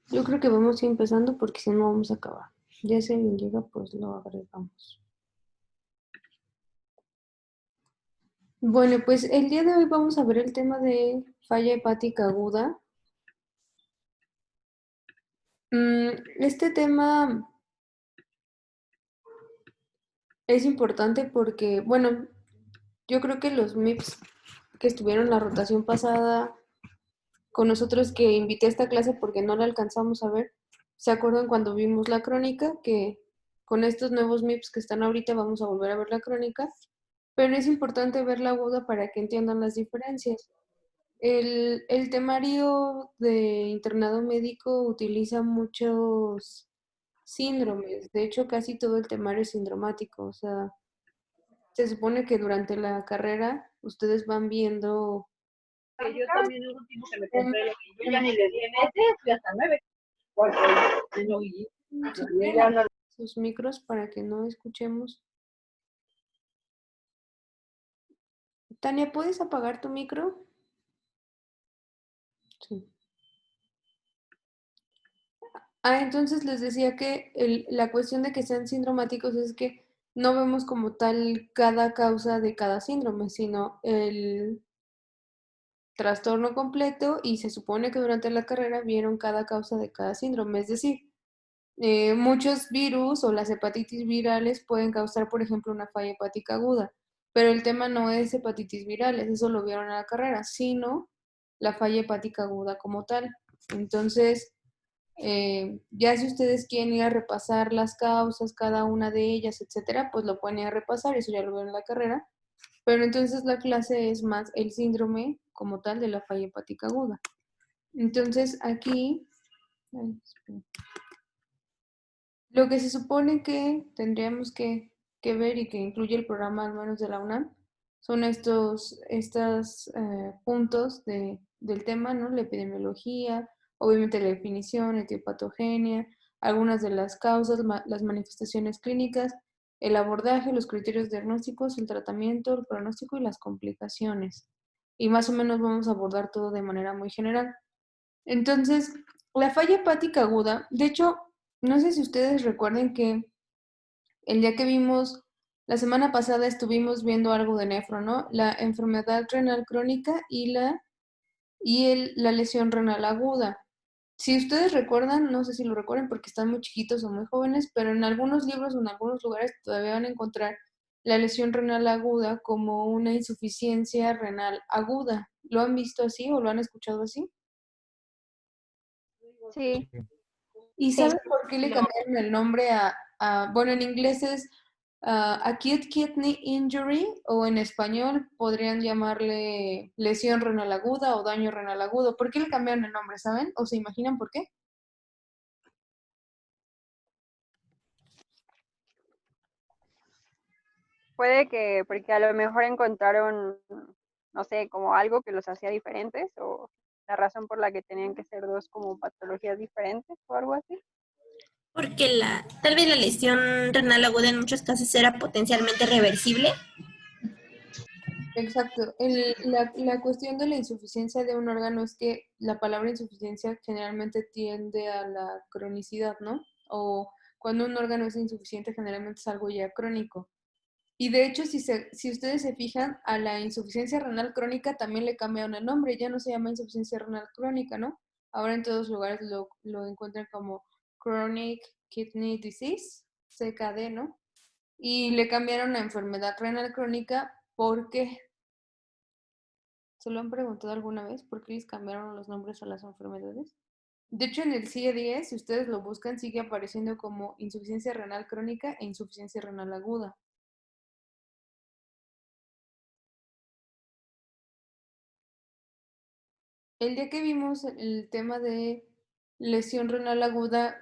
Yo creo que vamos a ir empezando porque si no vamos a acabar. Ya si alguien llega, pues lo agregamos. Bueno, pues el día de hoy vamos a ver el tema de falla hepática aguda. Este tema es importante porque, bueno, yo creo que los MIPS que estuvieron la rotación pasada con nosotros, que invité a esta clase porque no la alcanzamos a ver, ¿se acuerdan cuando vimos la crónica? Que con estos nuevos MIPS que están ahorita vamos a volver a ver la crónica, pero es importante ver la aguda para que entiendan las diferencias. El temario de internado médico utiliza muchos síndromes, de hecho casi todo el temario es sindromático, o sea, se supone que durante la carrera ustedes van viendo Que yo también el último que me un- compré, yo ya un- ni le di meses, fui hasta 9. Porque no, si yo quieren ya no. sus micros para que no escuchemos. Tania, ¿puedes apagar tu micro? Sí. Entonces les decía que la cuestión de que sean sindromáticos es que no vemos como tal cada causa de cada síndrome, sino el trastorno completo y se supone que durante la carrera vieron cada causa de cada síndrome. Es decir, muchos virus o las hepatitis virales pueden causar, por ejemplo, una falla hepática aguda, pero el tema no es hepatitis virales, eso lo vieron en la carrera, sino la falla hepática aguda como tal. Entonces, ya si ustedes quieren ir a repasar las causas, cada una de ellas, etcétera, pues lo pueden ir a repasar, eso ya lo vieron en la carrera. Pero entonces la clase es más el síndrome como tal de la falla hepática aguda. Entonces aquí, ay, lo que se supone que tendríamos que ver y que incluye el programa al menos de la UNAM son estos puntos del tema, ¿no? La epidemiología, obviamente la definición, etiopatogenia, algunas de las causas, las manifestaciones clínicas, el abordaje, los criterios diagnósticos, el tratamiento, el pronóstico y las complicaciones. Y más o menos vamos a abordar todo de manera muy general. Entonces, la falla hepática aguda, de hecho, no sé si ustedes recuerden que el día que vimos, la semana pasada estuvimos viendo algo de nefro, ¿no? La enfermedad renal crónica la lesión renal aguda. Si ustedes recuerdan, no sé si lo recuerdan porque están muy chiquitos o muy jóvenes, pero en algunos libros o en algunos lugares todavía van a encontrar la lesión renal aguda como una insuficiencia renal aguda. ¿Lo han visto así o lo han escuchado así? Sí, ¿Y sí. sabes por qué le cambiaron el nombre bueno, en inglés es acute kidney injury o en español podrían llamarle lesión renal aguda o daño renal agudo? ¿Por qué le cambiaron el nombre, saben? ¿O se imaginan por qué? Puede que, porque a lo mejor encontraron, no sé, como algo que los hacía diferentes o la razón por la que tenían que ser dos como patologías diferentes o algo así. Porque tal vez la lesión renal aguda en muchos casos era potencialmente reversible. Exacto. La cuestión de la insuficiencia de un órgano es que la palabra insuficiencia generalmente tiende a la cronicidad, ¿no? O cuando un órgano es insuficiente generalmente es algo ya crónico. Y de hecho, si ustedes se fijan, a la insuficiencia renal crónica también le cambiaron el nombre, ya no se llama insuficiencia renal crónica, ¿no? Ahora en todos lugares lo encuentran como Chronic Kidney Disease, CKD, ¿no? Y le cambiaron a enfermedad renal crónica porque, ¿se lo han preguntado alguna vez por qué les cambiaron los nombres a las enfermedades? De hecho, en el CIE-10, si ustedes lo buscan, sigue apareciendo como insuficiencia renal crónica e insuficiencia renal aguda. El día que vimos el tema de lesión renal aguda,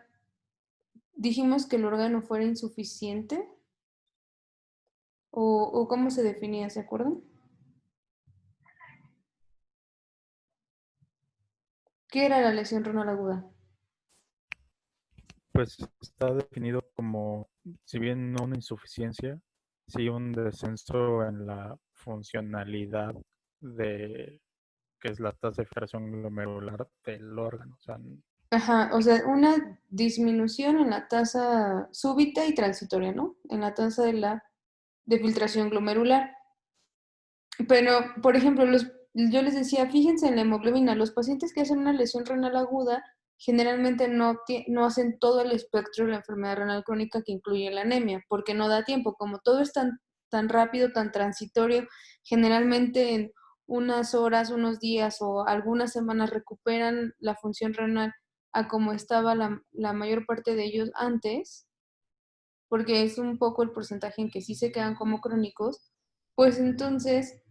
dijimos que el órgano fuera insuficiente o cómo se definía, ¿se acuerdan? ¿Qué era la lesión renal aguda? Pues está definido como, si bien no una insuficiencia, sí un descenso en la funcionalidad de que es la tasa de filtración glomerular del órgano. O sea, Ajá, o sea, una disminución en la tasa súbita y transitoria, ¿no? En la tasa de filtración glomerular. Pero, por ejemplo, yo les decía, fíjense en la hemoglobina, los pacientes que hacen una lesión renal aguda generalmente no hacen todo el espectro de la enfermedad renal crónica que incluye la anemia, porque no da tiempo. Como todo es tan rápido, tan transitorio, generalmente en unas horas, unos días o algunas semanas recuperan la función renal a como estaba la mayor parte de ellos antes, porque es un poco el porcentaje en que sí se quedan como crónicos, pues entonces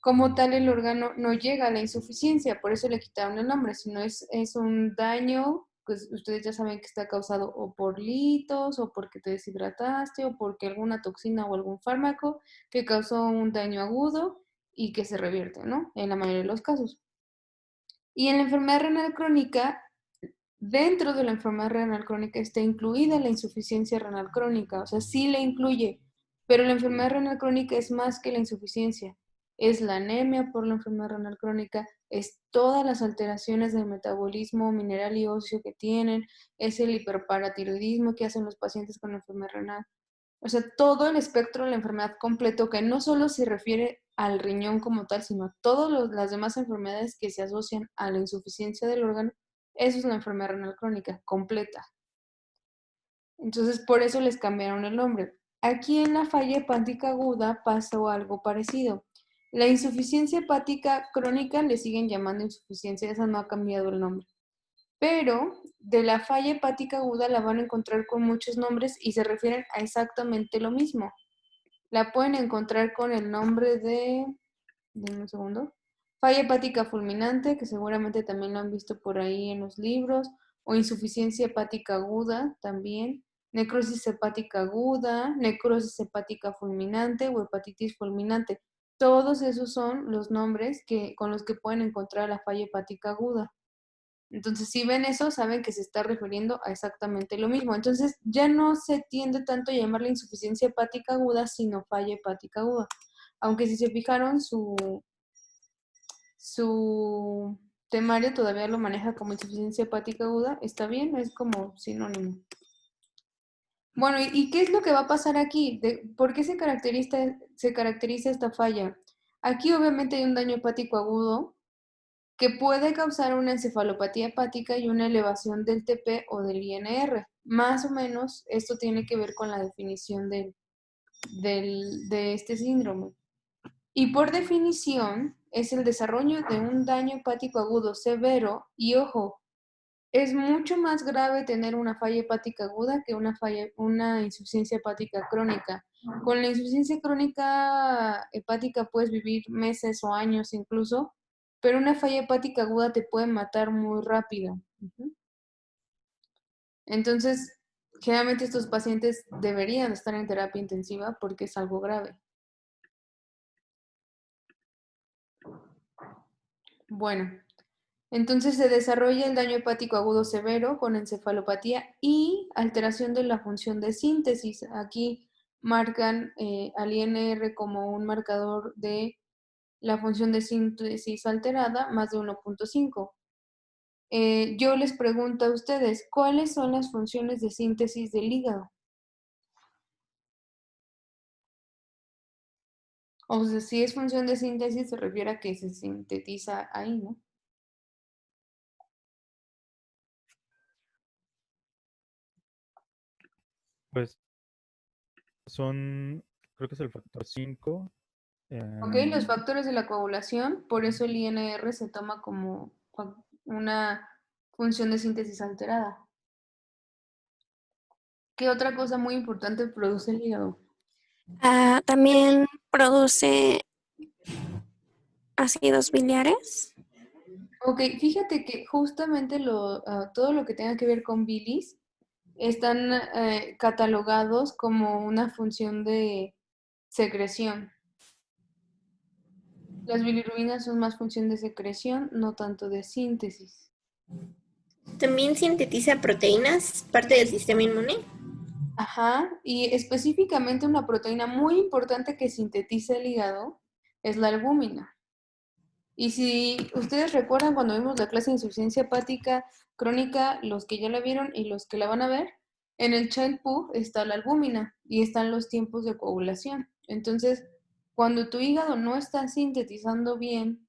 como tal el órgano no llega a la insuficiencia, por eso le quitaron el nombre, si no es un daño, pues ustedes ya saben que está causado o por litos, o porque te deshidrataste, o porque alguna toxina o algún fármaco que causó un daño agudo y que se revierte, ¿no? En la mayoría de los casos. Y en la enfermedad renal crónica, dentro de la enfermedad renal crónica está incluida la insuficiencia renal crónica, o sea, sí la incluye, pero la enfermedad renal crónica es más que la insuficiencia. Es la anemia por la enfermedad renal crónica, es todas las alteraciones del metabolismo mineral y óseo que tienen, es el hiperparatiroidismo que hacen los pacientes con enfermedad renal. O sea, todo el espectro de la enfermedad completo, que no solo se refiere al riñón como tal, sino a todas las demás enfermedades que se asocian a la insuficiencia del órgano, eso es la enfermedad renal crónica completa. Entonces, por eso les cambiaron el nombre. Aquí en la falla hepática aguda pasó algo parecido. La insuficiencia hepática crónica le siguen llamando insuficiencia, esa no ha cambiado el nombre. Pero de la falla hepática aguda la van a encontrar con muchos nombres y se refieren a exactamente lo mismo. La pueden encontrar con el nombre denme un segundo, falla hepática fulminante, que seguramente también lo han visto por ahí en los libros, o insuficiencia hepática aguda también, necrosis hepática aguda, necrosis hepática fulminante o hepatitis fulminante. Todos esos son los nombres con los que pueden encontrar la falla hepática aguda. Entonces, si ven eso, saben que se está refiriendo a exactamente lo mismo. Entonces, ya no se tiende tanto a llamarle insuficiencia hepática aguda, sino falla hepática aguda. Aunque si se fijaron, su temario todavía lo maneja como insuficiencia hepática aguda, está bien, es como sinónimo. Bueno, ¿y qué es lo que va a pasar aquí? ¿Por qué se caracteriza esta falla? Aquí obviamente hay un daño hepático agudo que puede causar una encefalopatía hepática y una elevación del TP o del INR. Más o menos esto tiene que ver con la definición de este síndrome. Y por definición es el desarrollo de un daño hepático agudo severo y ojo, es mucho más grave tener una falla hepática aguda que una insuficiencia hepática crónica. Con la insuficiencia crónica hepática puedes vivir meses o años incluso, pero una falla hepática aguda te puede matar muy rápido. Entonces, generalmente estos pacientes deberían estar en terapia intensiva porque es algo grave. Bueno, entonces se desarrolla el daño hepático agudo severo con encefalopatía y alteración de la función de síntesis. Aquí marcan al INR como un marcador de la función de síntesis alterada, más de 1.5. Yo les pregunto a ustedes, ¿cuáles son las funciones de síntesis del hígado? O sea, si es función de síntesis, se refiere a que se sintetiza ahí, ¿no? Pues creo que es el factor 5. Ok, los factores de la coagulación, por eso el INR se toma como una función de síntesis alterada. ¿Qué otra cosa muy importante produce el hígado? También produce ácidos biliares. Ok, fíjate que justamente todo lo que tenga que ver con bilis están catalogados como una función de secreción. Las bilirrubinas son más función de secreción, no tanto de síntesis. También sintetiza proteínas, parte del sistema inmune. Ajá, y específicamente una proteína muy importante que sintetiza el hígado es la albúmina. Y si ustedes recuerdan cuando vimos la clase de insuficiencia hepática crónica, los que ya la vieron y los que la van a ver, en el Child Poo está la albúmina y están los tiempos de coagulación. Entonces, cuando tu hígado no está sintetizando bien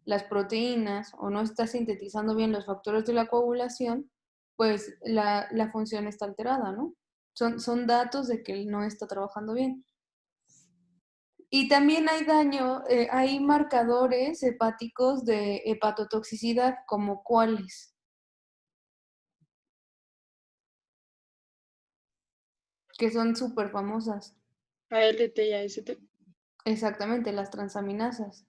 las proteínas o no está sintetizando bien los factores de la coagulación, pues la función está alterada, ¿no? Son datos de que él no está trabajando bien. Y también hay daño, hay marcadores hepáticos de hepatotoxicidad, como cuáles, que son súper famosas. ALT y AST. Exactamente, las transaminasas.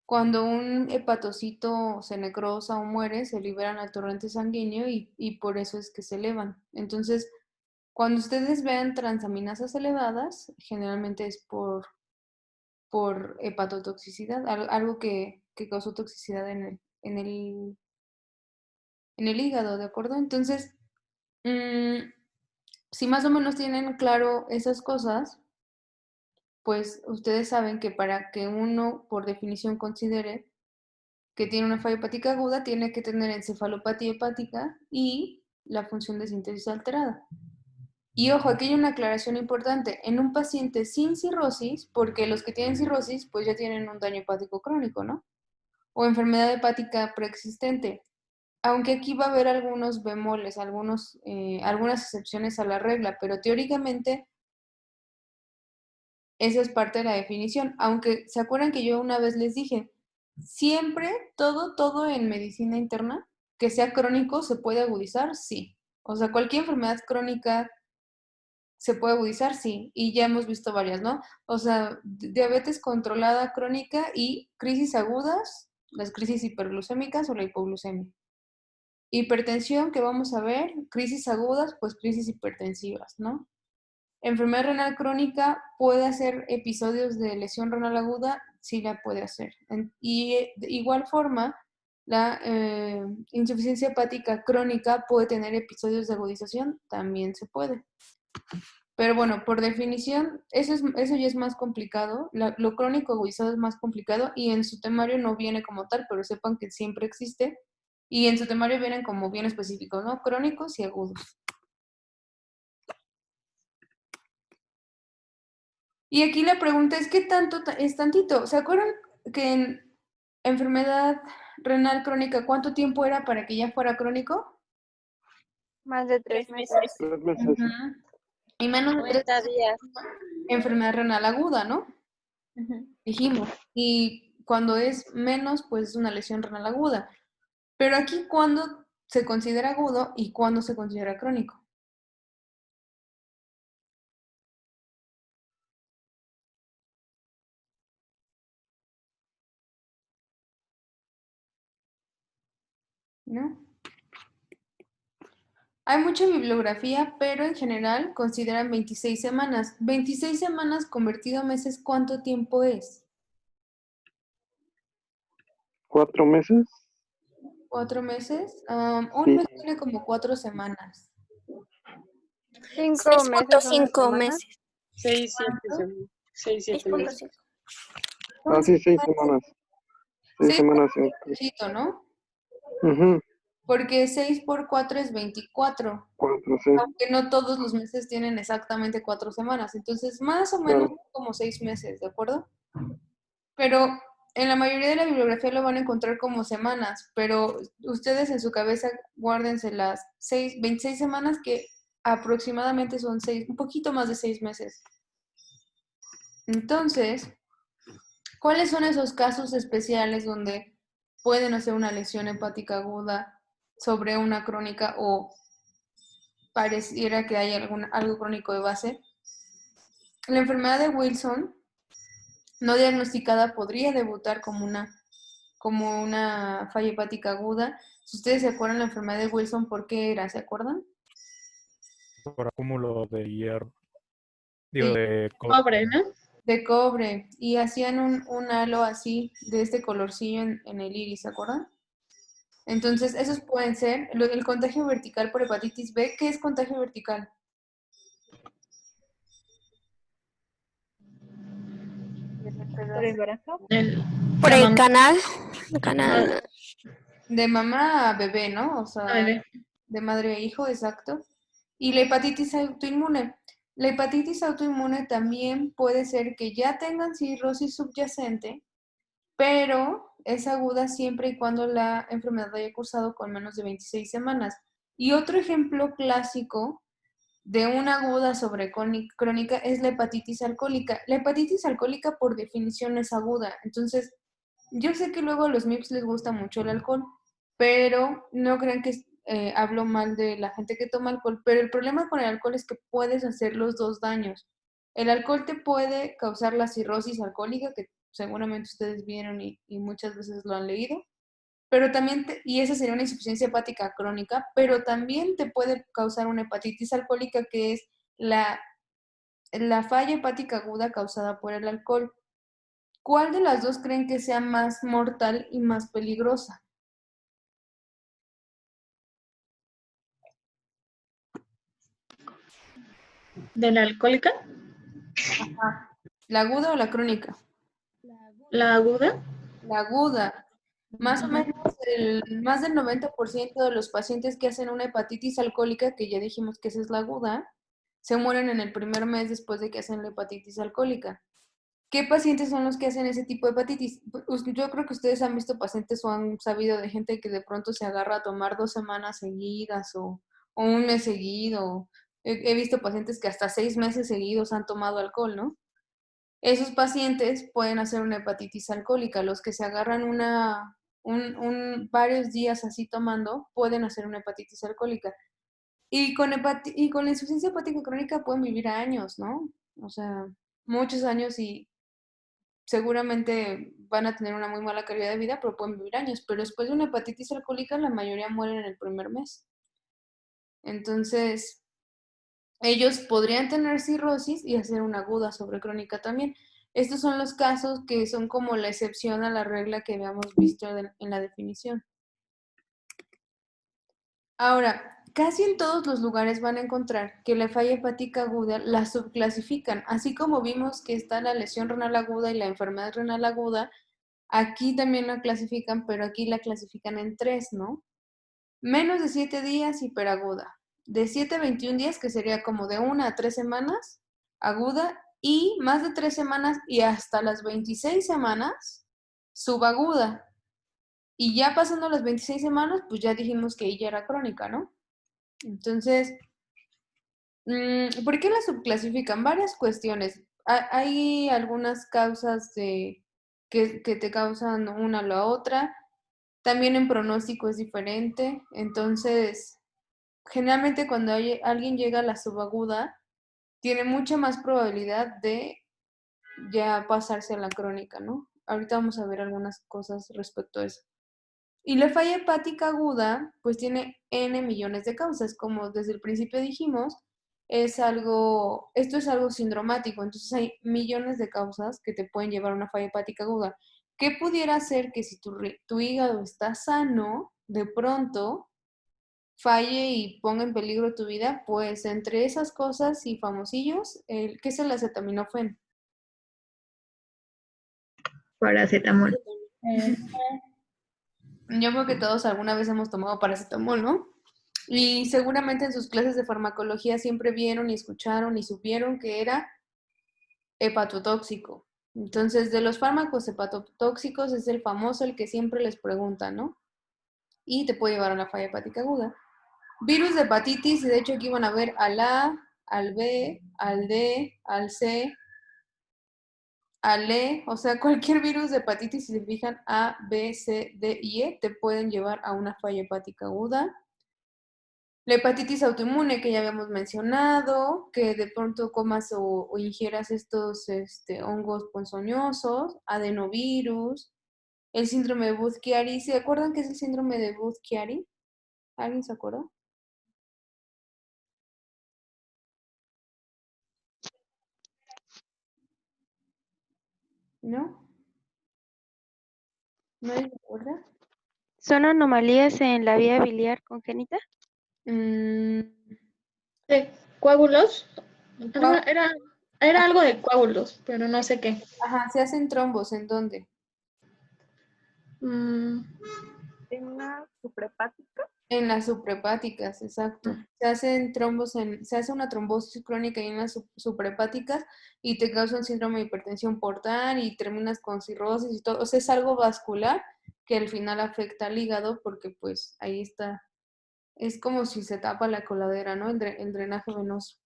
Cuando un hepatocito se necrosa o muere, se liberan al torrente sanguíneo y por eso es que se elevan. Entonces, cuando ustedes vean transaminasas elevadas, generalmente es por hepatotoxicidad, algo que causó toxicidad en el hígado, ¿de acuerdo? Entonces, si más o menos tienen claro esas cosas, pues ustedes saben que para que uno, por definición, considere que tiene una falla hepática aguda, tiene que tener encefalopatía hepática y la función de síntesis alterada. Y ojo, aquí hay una aclaración importante. En un paciente sin cirrosis, porque los que tienen cirrosis, pues ya tienen un daño hepático crónico, ¿no? O enfermedad hepática preexistente. Aunque aquí va a haber algunos bemoles, algunas excepciones a la regla, pero teóricamente esa es parte de la definición. Aunque se acuerdan que yo una vez les dije, siempre, todo en medicina interna, que sea crónico, se puede agudizar, sí. O sea, cualquier enfermedad crónica se puede agudizar, sí. Y ya hemos visto varias, ¿no? O sea, diabetes controlada crónica y crisis agudas, las crisis hiperglucémicas o la hipoglucemia. Hipertensión, que vamos a ver, crisis agudas, pues crisis hipertensivas, ¿no? Enfermedad renal crónica puede hacer episodios de lesión renal aguda, sí la puede hacer. Y de igual forma, la insuficiencia hepática crónica puede tener episodios de agudización, también se puede. Pero bueno, por definición, eso ya es más complicado. Lo crónico agudizado es más complicado y en su temario no viene como tal, pero sepan que siempre existe. Y en su temario vienen como bien específicos, ¿no? Crónicos y agudos. Y aquí la pregunta es, ¿qué tanto es tantito? ¿Se acuerdan que en enfermedad renal crónica, cuánto tiempo era para que ya fuera crónico? Más de 3 meses. 3 meses. Ujú. Y menos de 3 90 días. enfermedad renal aguda, ¿no? Ujú. Dijimos. Y cuando es menos, pues es una lesión renal aguda. Pero aquí, ¿cuándo se considera agudo y cuándo se considera crónico? ¿No? Hay mucha bibliografía, pero en general consideran 26 semanas. 26 semanas convertido a meses, ¿cuánto tiempo es? 4 meses. 4 meses. Un Sí. mes tiene como 4 semanas. 5 meses, una 6.5 semana. meses. 6, 7 semanas. 6, 7 meses. 6.5. Ah, sí, 6 semanas. 6 6 semanas. poquito, ¿no? Ujú. Porque 6 por 4 es 24. 4, sí, Aunque no todos los meses tienen exactamente 4 semanas. Entonces, más o menos claro. como 6 meses, ¿de acuerdo? Pero en la mayoría de la bibliografía lo van a encontrar como semanas, pero ustedes en su cabeza guárdense las 26 semanas que aproximadamente son 6, un poquito más de 6 meses. Entonces, ¿cuáles son esos casos especiales donde pueden hacer una lesión hepática aguda sobre una crónica o pareciera que hay algo crónico de base? La enfermedad de Wilson no diagnosticada podría debutar como una falla hepática aguda. Si ustedes se acuerdan la enfermedad de Wilson, ¿por qué era? ¿Se acuerdan? Por acúmulo de hierro. De, De Cobre, ¿no? de cobre. Y hacían un halo así, de este colorcillo en el iris, ¿se acuerdan? Entonces, esos pueden ser el contagio vertical por hepatitis B. ¿Qué es contagio vertical? ¿Por embarazo? Por La el mamá. canal. De mamá a bebé, ¿no? O A sea, bebé. de madre a hijo, exacto. Y la hepatitis autoinmune. La hepatitis autoinmune también puede ser que ya tengan cirrosis subyacente, pero es aguda siempre y cuando la enfermedad haya cursado con menos de 26 semanas. Y otro ejemplo clásico de una aguda sobre crónica es la hepatitis alcohólica. La hepatitis alcohólica por definición es aguda. Entonces, yo sé que luego a los MIPS les gusta mucho el alcohol, pero no crean que hablo mal de la gente que toma alcohol, pero el problema con el alcohol es que puedes hacer los dos daños. El alcohol te puede causar la cirrosis alcohólica, que seguramente ustedes vieron y muchas veces lo han leído, pero también, y esa sería una insuficiencia hepática crónica, pero también te puede causar una hepatitis alcohólica, que es la falla hepática aguda causada por el alcohol. ¿Cuál de las dos creen que sea más mortal y más peligrosa? ¿De la alcohólica? Ajá. ¿La aguda o la crónica? ¿La aguda? La aguda. Más o menos más del 90% de los pacientes que hacen una hepatitis alcohólica, que ya dijimos que esa es la aguda, se mueren en el primer mes después de que hacen la hepatitis alcohólica. ¿Qué pacientes son los que hacen ese tipo de hepatitis? Yo creo que ustedes han visto pacientes o han sabido de gente que de pronto se agarra a tomar 2 semanas seguidas o un mes seguido. He visto pacientes que hasta 6 meses seguidos han tomado alcohol, ¿no? Esos pacientes pueden hacer una hepatitis alcohólica. Los que se agarran varios días así tomando pueden hacer una hepatitis alcohólica. Y con la insuficiencia hepática crónica pueden vivir años, ¿no? O sea, muchos años y seguramente van a tener una muy mala calidad de vida, pero pueden vivir años. Pero después de una hepatitis alcohólica, la mayoría mueren en el primer mes. Entonces, ellos podrían tener cirrosis y hacer una aguda sobre crónica también. Estos son los casos que son como la excepción a la regla que habíamos visto en la definición. Ahora, casi en todos los lugares van a encontrar que la falla hepática aguda la subclasifican, así como vimos que está la lesión renal aguda y la enfermedad renal aguda. Aquí también la clasifican, pero aquí la clasifican en 3, ¿no? Menos de 7 días, hiperaguda. De 7 a 21 días, que sería como de 1 a 3 semanas, aguda. Y más de 3 semanas y hasta las 26 semanas, subaguda. Y ya pasando las 26 semanas, pues ya dijimos que ella era crónica, ¿no? Entonces, ¿por qué la subclasifican? Varias cuestiones. Hay algunas causas que te causan una a la otra. También en pronóstico es diferente. Entonces, generalmente cuando alguien llega a la subaguda, tiene mucha más probabilidad de ya pasarse a la crónica, ¿no? Ahorita vamos a ver algunas cosas respecto a eso. Y la falla hepática aguda, pues tiene N millones de causas, como desde el principio dijimos, esto es algo sindromático, entonces hay millones de causas que te pueden llevar a una falla hepática aguda. ¿Qué pudiera ser que si tu hígado está sano, de pronto falle y ponga en peligro tu vida? Pues entre esas cosas y famosillos, ¿qué es el acetaminofén? Paracetamol. Yo creo que todos alguna vez hemos tomado paracetamol, ¿no? Y seguramente en sus clases de farmacología siempre vieron y escucharon y supieron que era hepatotóxico. Entonces, de los fármacos hepatotóxicos es el famoso, el que siempre les preguntan, ¿no? Y te puede llevar a una falla hepática aguda. Virus de hepatitis, y de hecho aquí van a ver al A, al B, al D, al C, al E, o sea, cualquier virus de hepatitis, si se fijan, A, B, C, D y E, te pueden llevar a una falla hepática aguda. La hepatitis autoinmune que ya habíamos mencionado, que de pronto comas o ingieras estos hongos ponzoñosos, adenovirus, el síndrome de Budd-Chiari. ¿Se acuerdan qué es el síndrome de Budd-Chiari? ¿Alguien se acuerda? ¿No? ¿Nadie se acuerda? ¿Son anomalías en la vía biliar congénita? Mm, ¿De coágulos? Coa- Era Era algo de coágulos, pero no sé qué. Ajá, se hacen trombos, ¿en dónde? Mm, En una suprahepática. En las suprahepáticas, exacto. Se hacen se hace una trombosis crónica en las suprahepáticas y te causa un síndrome de hipertensión portal y terminas con cirrosis y todo. O sea, es algo vascular que al final afecta al hígado porque pues ahí está. Es como si se tapa la coladera, ¿no? El drenaje venoso.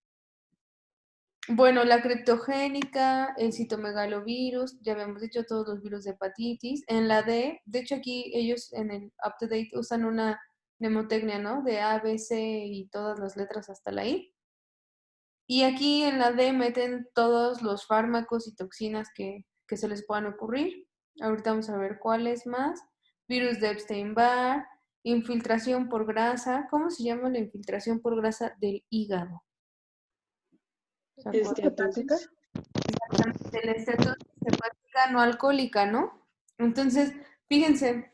Bueno, la criptogénica, el citomegalovirus, ya habíamos dicho todos los virus de hepatitis. En la D, de hecho aquí ellos en el UpToDate usan una mnemotecnia, ¿no? De A, B, C y todas las letras hasta la I. Y aquí en la D meten todos los fármacos y toxinas que se les puedan ocurrir. Ahorita vamos a ver cuáles más. Virus de Epstein-Barr, infiltración por grasa. ¿Cómo se llama la infiltración por grasa del hígado? ¿Se acuerdan? esteatosis. De la estetosis hepática no alcohólica, ¿no? Entonces, fíjense,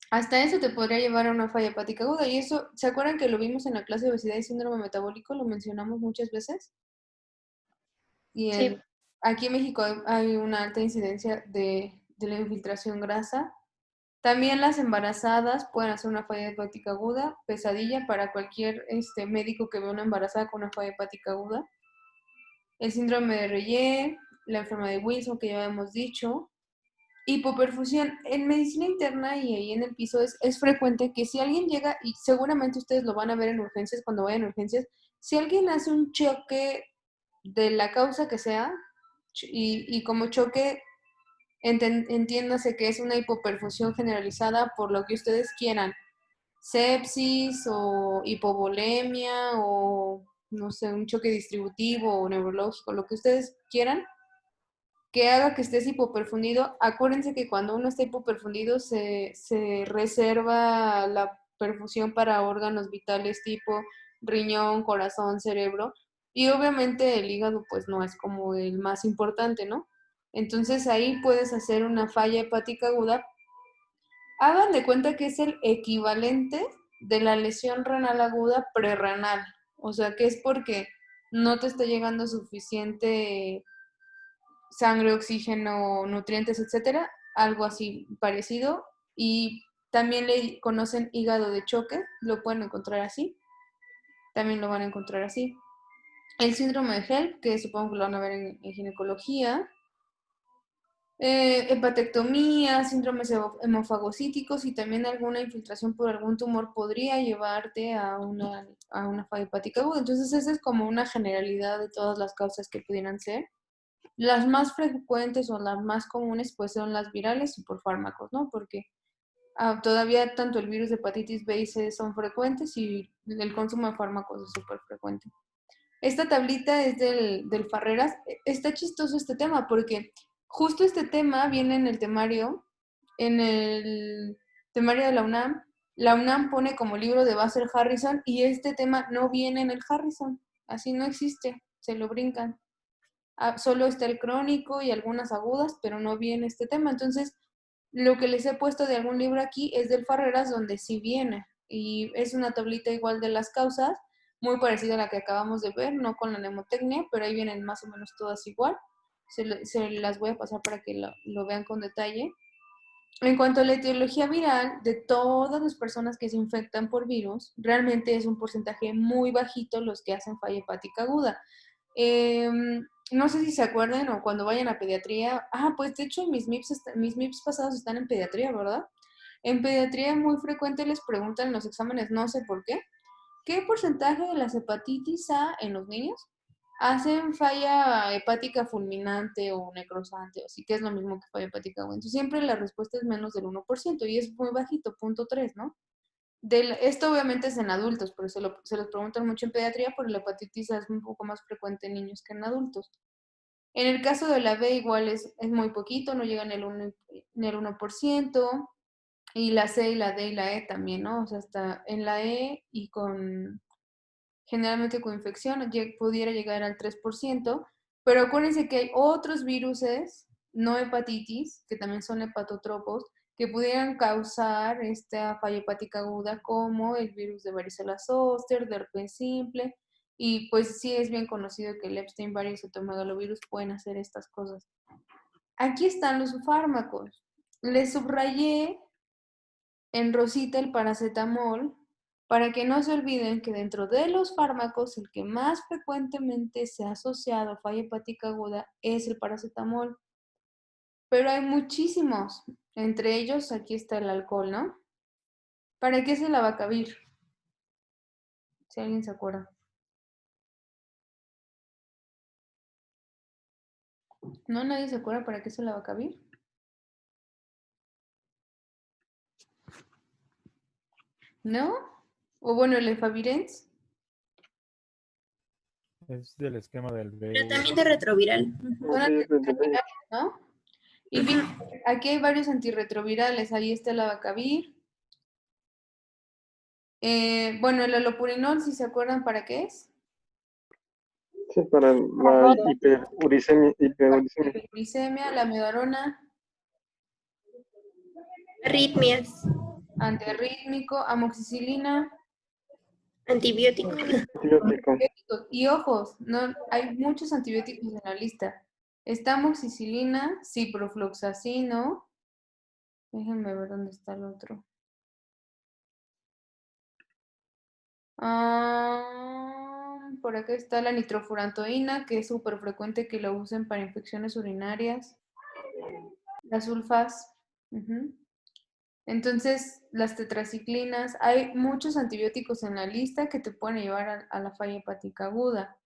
hasta eso te podría llevar a una falla hepática aguda. Y eso, ¿se acuerdan que lo vimos en la clase de obesidad y síndrome metabólico? Lo mencionamos muchas veces. Y Sí, aquí en México hay una alta incidencia de la infiltración grasa. También las embarazadas pueden hacer una falla hepática aguda, pesadilla para cualquier médico que vea una embarazada con una falla hepática aguda. El síndrome de Reye, la enfermedad de Wilson, que ya hemos dicho. Hipoperfusión. En medicina interna y ahí en el piso es frecuente que si alguien llega, y seguramente ustedes lo van a ver en urgencias cuando vayan a urgencias, si alguien hace un choque de la causa que sea, y como choque, entiéndase que es una hipoperfusión generalizada por lo que ustedes quieran, sepsis o hipovolemia o no sé, un choque distributivo o neurológico, lo que ustedes quieran, que haga que estés hipoperfundido. Acuérdense que cuando uno está hipoperfundido se reserva la perfusión para órganos vitales tipo riñón, corazón, cerebro, y obviamente el hígado pues no es como el más importante, ¿no? Entonces ahí puedes hacer una falla hepática aguda. Hagan de cuenta que es el equivalente de la lesión renal aguda prerrenal, o sea que es porque no te está llegando suficiente sangre, oxígeno, nutrientes, etcétera, algo así parecido. Y también le conocen hígado de choque, lo pueden encontrar así, también lo van a encontrar así. El síndrome de HELP, que supongo que lo van a ver en ginecología. Hepatectomía, síndromes hemofagocíticos y también alguna infiltración por algún tumor podría llevarte a una falla hepática aguda. Entonces, esa es como una generalidad de todas las causas que pudieran ser. Las más frecuentes o las más comunes pues son las virales y por fármacos, ¿no? Porque todavía tanto el virus de hepatitis B y C son frecuentes y el consumo de fármacos es súper frecuente. Esta tablita es del Farreras. Está chistoso este tema porque justo este tema viene en el temario de la UNAM. La UNAM pone como libro de base el Harrison y este tema no viene en el Harrison. Así no existe, se lo brincan. Solo está el crónico y algunas agudas, pero no viene este tema. Entonces, lo que les he puesto de algún libro aquí es del Farreras, donde sí viene. Y es una tablita igual de las causas, muy parecida a la que acabamos de ver, no con la mnemotecnia, pero ahí vienen más o menos todas igual. Se las voy a pasar para que lo vean con detalle. En cuanto a la etiología viral, de todas las personas que se infectan por virus, realmente es un porcentaje muy bajito los que hacen falla hepática aguda. No sé si se acuerdan o cuando vayan a pediatría. Pues de hecho mis MIPS pasados están en pediatría, ¿verdad? En pediatría muy frecuente les preguntan en los exámenes, no sé por qué, ¿qué porcentaje de las hepatitis A en los niños hacen falla hepática fulminante o necrosante? O así que es lo mismo que falla hepática aguda. Entonces siempre la respuesta es menos del 1% y es muy bajito, 0.3, ¿no? Esto obviamente es en adultos, pero se los preguntan mucho en pediatría porque la hepatitis A es un poco más frecuente en niños que en adultos. En el caso de la B igual es muy poquito, no llega en el 1%, y la C y la D y la E también, ¿no? O sea, hasta en la E y generalmente con infección pudiera llegar al 3%, pero acuérdense que hay otros viruses, no hepatitis, que también son hepatotropos, que pudieran causar esta falla hepática aguda, como el virus de varicela zoster, de herpes simple, Y pues sí es bien conocido que el Epstein-Barr y el citomegalovirus pueden hacer estas cosas. Aquí están los fármacos. Les subrayé en rosita el paracetamol para que no se olviden que dentro de los fármacos el que más frecuentemente se ha asociado a falla hepática aguda es el paracetamol. Pero hay muchísimos. Entre ellos, aquí está el alcohol, ¿no? ¿Para qué es el abacavir? Si alguien se acuerda. ¿No? ¿Nadie se acuerda para qué es el abacavir? ¿No? O bueno, el efavirenz. Es del esquema del Pero VIH. también de retroviral. Son Sí, es de antirretrovirales, ¿no? Y fíjense, aquí hay varios antirretrovirales. Ahí está el abacavir. Bueno, el alopurinol, si se acuerdan, ¿para qué es? sí, para la hiperuricemia. Para la hiperglicemia, la amiodarona, Arritmias. antiarrítmico, amoxicilina, Antibiótico. Antibiótico. antibióticos. Y ojos, no, hay muchos antibióticos en la lista. Está amoxicilina, ciprofloxacino. Déjenme ver dónde está el otro. Por acá está la nitrofurantoína, que es súper frecuente que lo usen para infecciones urinarias. Las sulfas. Ujú. Entonces, las tetraciclinas, hay muchos antibióticos en la lista que te pueden llevar a la falla hepática aguda.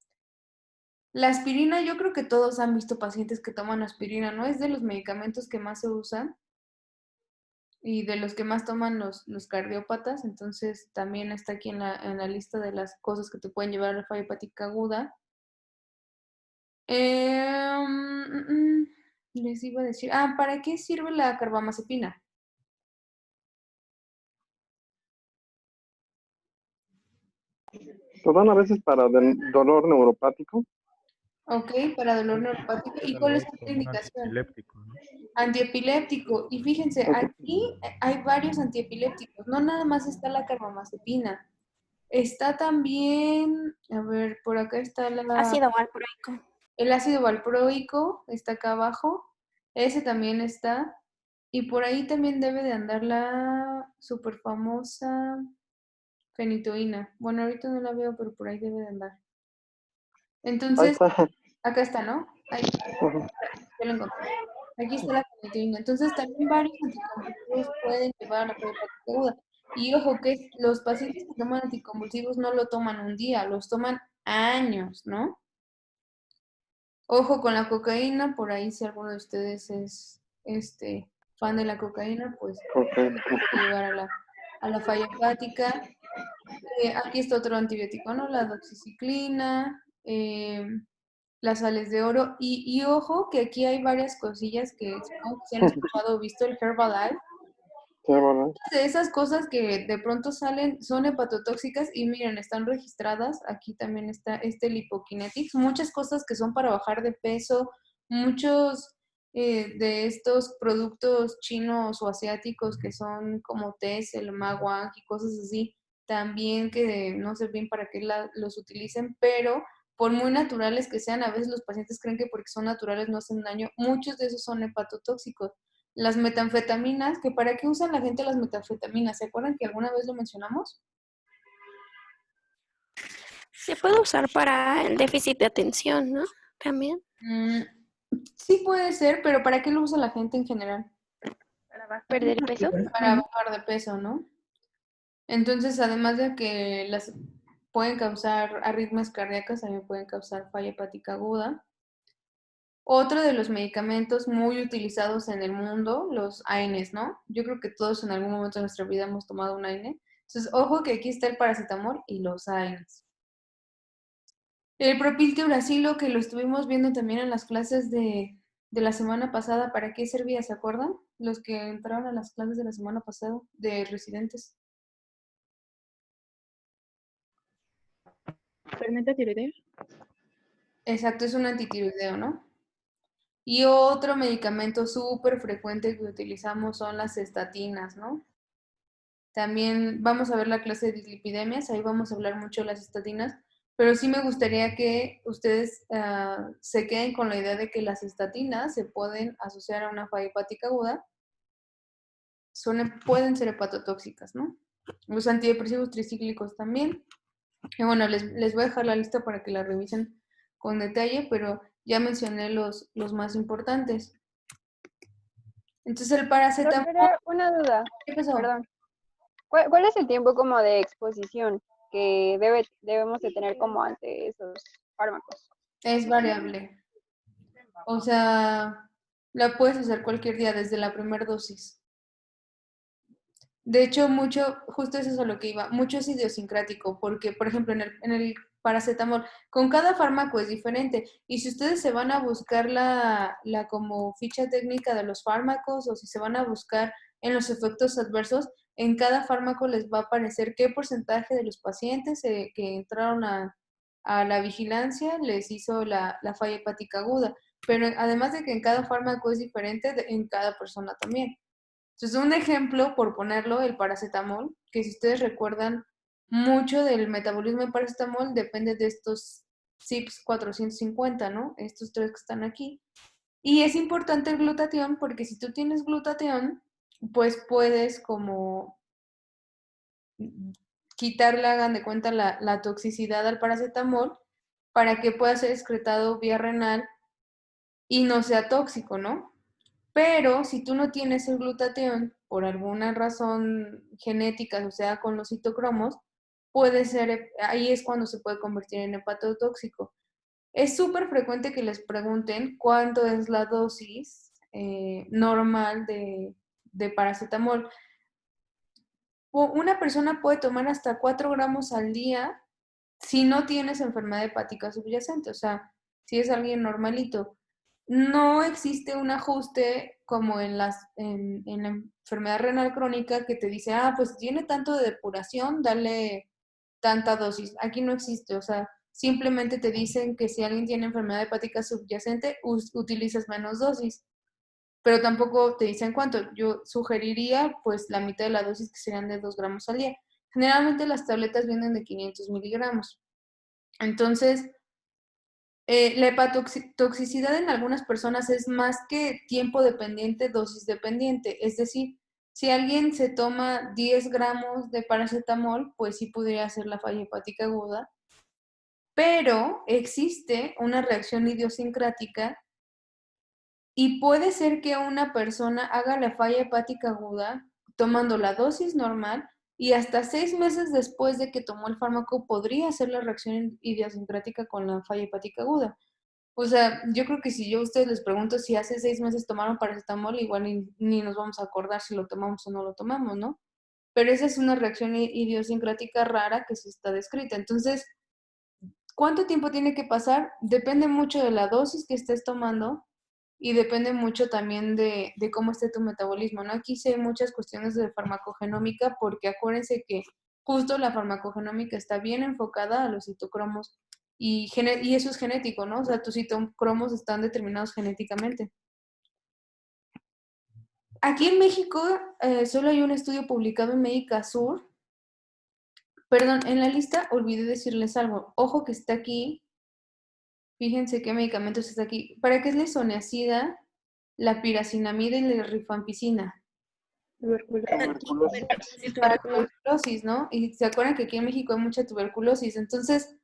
La aspirina, yo creo que todos han visto pacientes que toman aspirina, ¿no? Es de los medicamentos que más se usan y de los que más toman los cardiópatas, entonces también está aquí en la lista de las cosas que te pueden llevar a la falla hepática aguda. Les iba a decir, ¿para qué sirve la carbamazepina? Lo dan a veces para dolor neuropático. Ok, para dolor neuropático. ¿Y cuál es Algo la como un indicación? antiepiléptico, ¿no? Antiepiléptico. Y fíjense, Ok. aquí hay varios antiepilépticos. No nada más está la carbamazepina. Está también, a ver, por acá está Ácido valproico. el ácido valproico, está acá abajo. Ese también está. Y por ahí también debe de andar la súper famosa fenitoína. Bueno, ahorita no la veo, pero por ahí debe de andar. Ahí Entonces, está. acá está, ¿no? Ahí, Ujú. ya lo encontré. Aquí está la fenitoína. Entonces, también varios anticonvulsivos pueden llevar a la falla hepática aguda. Y ojo, que los pacientes que toman anticonvulsivos no lo toman un día, los toman años, ¿no? Ojo con la cocaína, por ahí si alguno de ustedes es fan de la cocaína, pues Ok. puede llevar a la falla hepática. Aquí está otro antibiótico, ¿no? La doxiciclina, las sales de oro. Y ojo que aquí hay varias cosillas que supongo que si han escuchado o visto el Herbalife. Sí, bueno. De esas cosas que de pronto salen son hepatotóxicas y miren, están registradas. Aquí también está este Lipokinetics. Muchas cosas que son para bajar de peso, muchos de estos productos chinos o asiáticos que son como tés, el maguang y cosas así, también que no sé bien para qué los utilicen, pero por muy naturales que sean, a veces los pacientes creen que porque son naturales no hacen daño. Muchos de esos son hepatotóxicos. Las metanfetaminas, que para qué usan la gente las metanfetaminas, ¿se acuerdan que alguna vez lo mencionamos? Se puede usar para el déficit de atención, ¿no? También. Sí puede ser, pero ¿para qué lo usa la gente en general? Para Perder peso. Para bajar de peso, ¿no? Entonces, además de que las pueden causar arritmias cardíacas, también pueden causar falla hepática aguda. Otro de los medicamentos muy utilizados en el mundo, los AINES, ¿no? Yo creo que todos en algún momento de nuestra vida hemos tomado un AINE. Entonces, ojo que aquí está el paracetamol y los AINES. El propiltiuracilo, que lo estuvimos viendo también en las clases de la semana pasada, ¿para qué servía? ¿Se acuerdan? Los que entraron a las clases de la semana pasada de residentes. ¿Fermenta tiroidea? Exacto, es un antitiroideo, ¿no? Y otro medicamento súper frecuente que utilizamos son las estatinas, ¿no? También vamos a ver la clase de dislipidemias, ahí vamos a hablar mucho de las estatinas, Pero sí me gustaría que ustedes se queden con la idea de que las estatinas se pueden asociar a una falla hepática aguda, pueden ser hepatotóxicas, ¿no? Los antidepresivos tricíclicos también. Y bueno, les voy a dejar la lista para que la revisen con detalle, pero ya mencioné los más importantes. Entonces el paracetamol... Doctora, una duda, ¿Qué pasó? perdón. ¿Cuál es el tiempo como de exposición que debemos de tener como ante esos fármacos? Es variable. O sea, la puedes hacer cualquier día desde la primera dosis. De hecho, justo eso es a lo que iba, mucho es idiosincrático, porque, por ejemplo, en el paracetamol, con cada fármaco es diferente. Y si ustedes se van a buscar la como ficha técnica de los fármacos o si se van a buscar en los efectos adversos, en cada fármaco les va a aparecer qué porcentaje de los pacientes que entraron a la vigilancia les hizo la falla hepática aguda. Pero además de que en cada fármaco es diferente, en cada persona también. Entonces, un ejemplo, por ponerlo, el paracetamol, que si ustedes recuerdan, mucho del metabolismo del paracetamol depende de estos CYPs 450, ¿no? Estos tres que están aquí. Y es importante el glutatión porque si tú tienes glutatión, pues puedes como quitarle, hagan de cuenta, la toxicidad al paracetamol para que pueda ser excretado vía renal y no sea tóxico, ¿no? Pero si tú no tienes el glutatión por alguna razón genética asociada con los citocromos, puede ser, ahí es cuando se puede convertir en hepatotóxico. Es súper frecuente que les pregunten cuánto es la dosis normal de paracetamol. Una persona puede tomar hasta 4 gramos al día si no tienes enfermedad hepática subyacente, o sea, si es alguien normalito. No existe un ajuste como en la enfermedad renal crónica que te dice, pues tiene tanto de depuración, dale tanta dosis. Aquí no existe, o sea, simplemente te dicen que si alguien tiene enfermedad hepática subyacente, utilizas menos dosis, pero tampoco te dicen cuánto. Yo sugeriría pues la mitad de la dosis que serían de 2 gramos al día. Generalmente las tabletas vienen de 500 miligramos. Entonces, la hepatotoxicidad en algunas personas es más que tiempo dependiente, dosis dependiente. Es decir, si alguien se toma 10 gramos de paracetamol, pues sí podría ser la falla hepática aguda, pero existe una reacción idiosincrática y puede ser que una persona haga la falla hepática aguda tomando la dosis normal y hasta 6 meses después de que tomó el fármaco podría hacer la reacción idiosincrática con la falla hepática aguda. O sea, yo creo que si yo a ustedes les pregunto si hace 6 meses tomaron paracetamol, igual ni nos vamos a acordar si lo tomamos o no lo tomamos, ¿no? Pero esa es una reacción idiosincrática rara que sí está descrita. Entonces, ¿cuánto tiempo tiene que pasar? Depende mucho de la dosis que estés tomando y depende mucho también de cómo esté tu metabolismo, ¿no? Aquí sí hay muchas cuestiones de farmacogenómica porque acuérdense que justo la farmacogenómica está bien enfocada a los citocromos y eso es genético, ¿no? O sea, tus citocromos están determinados genéticamente. Aquí en México solo hay un estudio publicado en Médica Sur. Perdón, en la lista olvidé decirles algo. Ojo que está aquí. Fíjense qué medicamentos está aquí. ¿Para qué es la isoniazida, la piracinamida y la rifampicina? Tuberculosis. Para tuberculosis, ¿no? Y se acuerdan que aquí en México hay mucha tuberculosis. Entonces,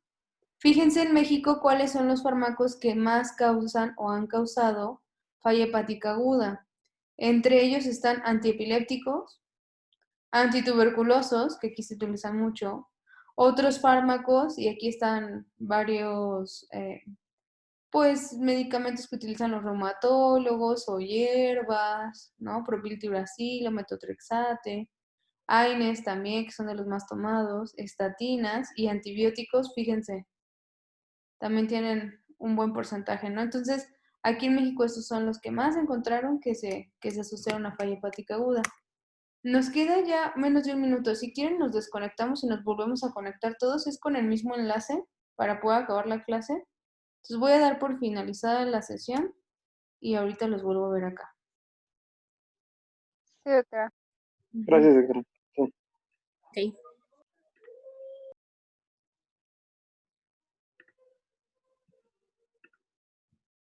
fíjense en México cuáles son los fármacos que más causan o han causado falla hepática aguda. Entre ellos están antiepilépticos, antituberculosos, que aquí se utilizan mucho, otros fármacos, y aquí están varios, pues, medicamentos que utilizan los reumatólogos o hierbas, ¿no? Propiltiuracilo, metotrexate, AINES también, que son de los más tomados, estatinas y antibióticos, fíjense, también tienen un buen porcentaje, ¿no? Entonces, aquí en México estos son los que más encontraron que se asociaron a falla hepática aguda. Nos queda ya menos de un minuto. Si quieren, nos desconectamos y nos volvemos a conectar todos. Es con el mismo enlace para poder acabar la clase. Entonces voy a dar por finalizada la sesión y ahorita los vuelvo a ver acá. Sí, doctora. Gracias, doctora. Sí. Ok.